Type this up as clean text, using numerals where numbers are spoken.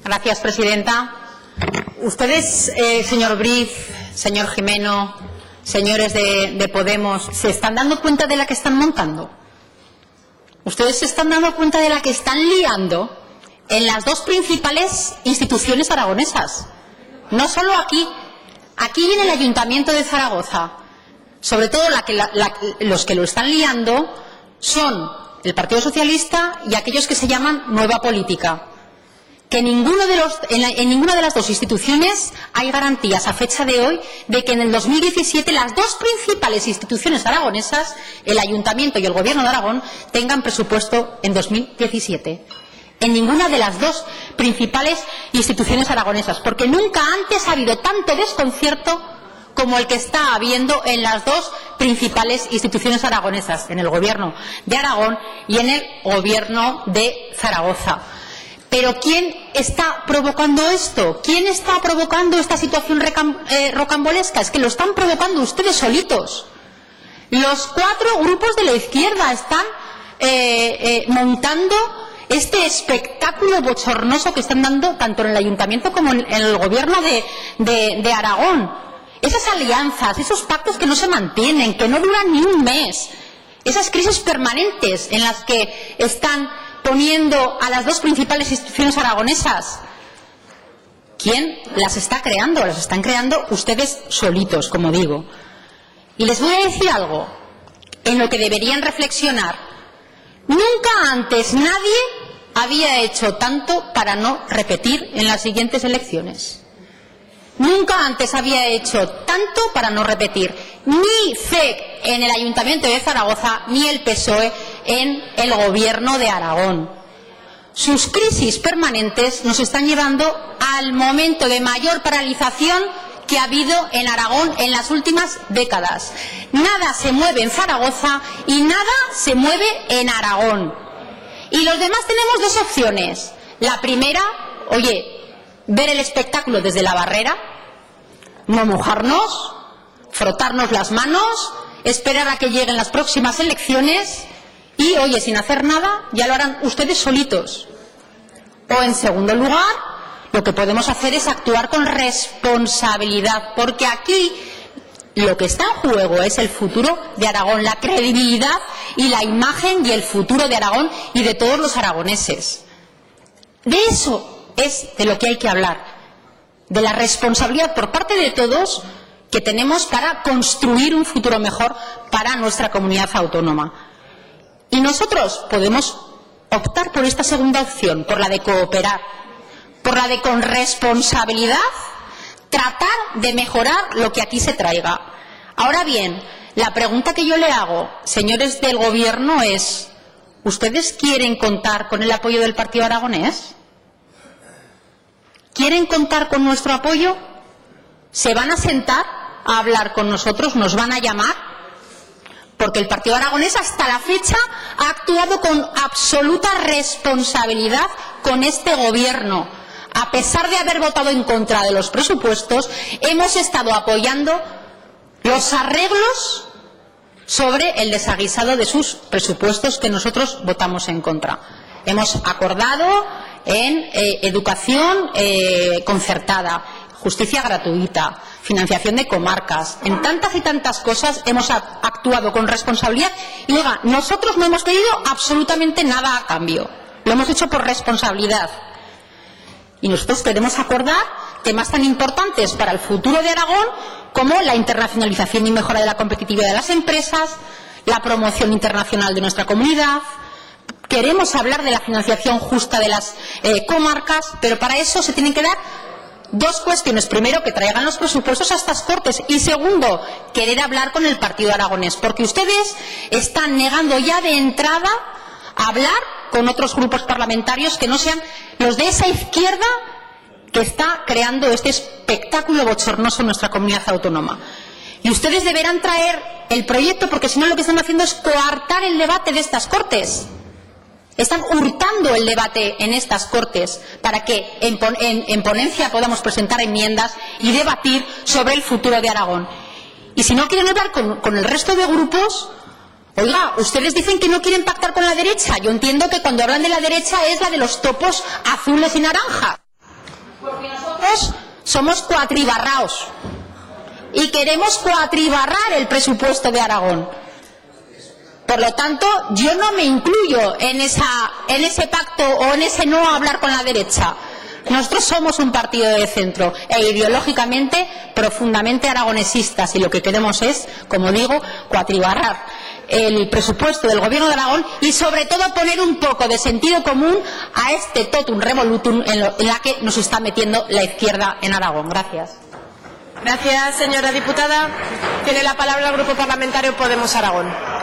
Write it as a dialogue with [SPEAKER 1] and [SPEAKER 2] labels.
[SPEAKER 1] Gracias, presidenta. Ustedes, señor Briz, señor Jimeno, señores de Podemos, ¿se están dando cuenta de la que están montando? Ustedes se están dando cuenta de la que están liando en las dos principales instituciones aragonesas. No solo aquí y en el Ayuntamiento de Zaragoza. Sobre todo los que lo están liando son el Partido Socialista y aquellos que se llaman Nueva Política. Que en ninguna de las dos instituciones hay garantías a fecha de hoy de que en el 2017 las dos principales instituciones aragonesas, el Ayuntamiento y el Gobierno de Aragón, tengan presupuesto en 2017. En ninguna de las dos principales instituciones aragonesas, porque nunca antes ha habido tanto desconcierto como el que está habiendo en las dos principales instituciones aragonesas, en el Gobierno de Aragón y en el Gobierno de Zaragoza. Pero ¿quién está provocando esto? ¿Quién está provocando esta situación rocambolesca? Es que lo están provocando ustedes solitos. Los cuatro grupos de la izquierda están montando este espectáculo bochornoso que están dando tanto en el Ayuntamiento como en el Gobierno de Aragón. Esas alianzas, esos pactos que no se mantienen, que no duran ni un mes, esas crisis permanentes en las que están poniendo a las dos principales instituciones aragonesas. ¿Quién las está creando? Las están creando ustedes solitos, como digo. Y les voy a decir algo en lo que deberían reflexionar. Nunca antes nadie había hecho tanto para no repetir en las siguientes elecciones. Nunca antes había hecho tanto para no repetir. Ni CEC en el Ayuntamiento de Zaragoza, ni el PSOE en el Gobierno de Aragón. Sus crisis permanentes nos están llevando al momento de mayor paralización que ha habido en Aragón en las últimas décadas. Nada se mueve en Zaragoza y nada se mueve en Aragón. Y los demás tenemos dos opciones. La primera, ver el espectáculo desde la barrera, no mojarnos, frotarnos las manos, esperar a que lleguen las próximas elecciones y, sin hacer nada, ya lo harán ustedes solitos. O, en segundo lugar, lo que podemos hacer es actuar con responsabilidad, porque aquí lo que está en juego es el futuro de Aragón, la credibilidad y la imagen y el futuro de Aragón y de todos los aragoneses. De eso es de lo que hay que hablar, de la responsabilidad por parte de todos que tenemos para construir un futuro mejor para nuestra comunidad autónoma. Y nosotros podemos optar por esta segunda opción, por la de cooperar, por la de con responsabilidad tratar de mejorar lo que aquí se traiga. Ahora bien, la pregunta que yo le hago, señores del Gobierno, es: ¿ustedes quieren contar con el apoyo del Partido Aragonés? ¿Quieren contar con nuestro apoyo? ¿Se van a sentar a hablar con nosotros? ¿Nos van a llamar? Porque el Partido Aragonés hasta la fecha ha actuado con absoluta responsabilidad con este Gobierno. A pesar de haber votado en contra de los presupuestos, hemos estado apoyando los arreglos sobre el desaguisado de sus presupuestos que nosotros votamos en contra. Hemos acordado en educación concertada, justicia gratuita, financiación de comarcas, en tantas y tantas cosas hemos actuado con responsabilidad y, nosotros no hemos pedido absolutamente nada a cambio. Lo hemos hecho por responsabilidad. Y nosotros queremos acordar temas tan importantes para el futuro de Aragón como la internacionalización y mejora de la competitividad de las empresas, la promoción internacional de nuestra comunidad. Queremos hablar de la financiación justa de las comarcas, pero para eso se tienen que dar dos cuestiones. Primero, que traigan los presupuestos a estas Cortes y, segundo, querer hablar con el Partido Aragonés, porque ustedes están negando ya de entrada a hablar con otros grupos parlamentarios que no sean los de esa izquierda que está creando este espectáculo bochornoso en nuestra comunidad autónoma. Y ustedes deberán traer el proyecto, porque si no lo que están haciendo es coartar el debate de estas Cortes. Están hurtando el debate en estas Cortes para que en ponencia podamos presentar enmiendas y debatir sobre el futuro de Aragón. Y si no quieren hablar con el resto de grupos, oiga, ustedes dicen que no quieren pactar con la derecha. Yo entiendo que cuando hablan de la derecha es la de los topos azules y naranjas. Porque nosotros somos cuatribarraos y queremos cuatribarrar el presupuesto de Aragón. Por lo tanto, yo no me incluyo en ese pacto o en ese no hablar con la derecha. Nosotros somos un partido de centro e ideológicamente profundamente aragonesistas y lo que queremos es, como digo, cuatribarrar el presupuesto del Gobierno de Aragón y sobre todo poner un poco de sentido común a este totum revolutum en la que nos está metiendo la izquierda en Aragón. Gracias.
[SPEAKER 2] Gracias, señora diputada. Tiene la palabra el Grupo Parlamentario Podemos Aragón.